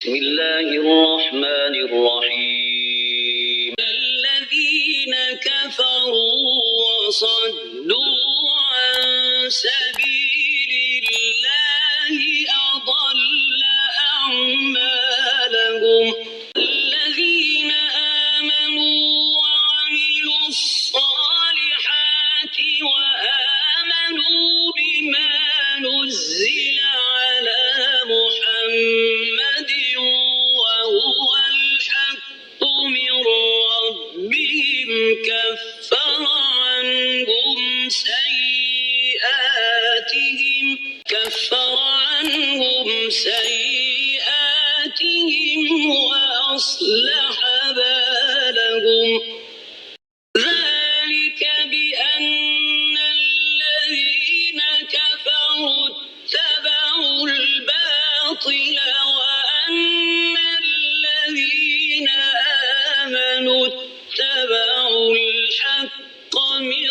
بسم الله الرحمن الرحيم الذين كفروا وصدوا عن سبيل الله أضل أعمالهم الذين آمنوا وعملوا الصالحات وآمنوا بما نزل على محمد وهو الحق من ربهم كفر عنهم سيئاتهم وأصلح بالهم ذلك بأن الذين كفروا اتبعوا الباطل وأن الذين آمنوا اتبعوا الحق من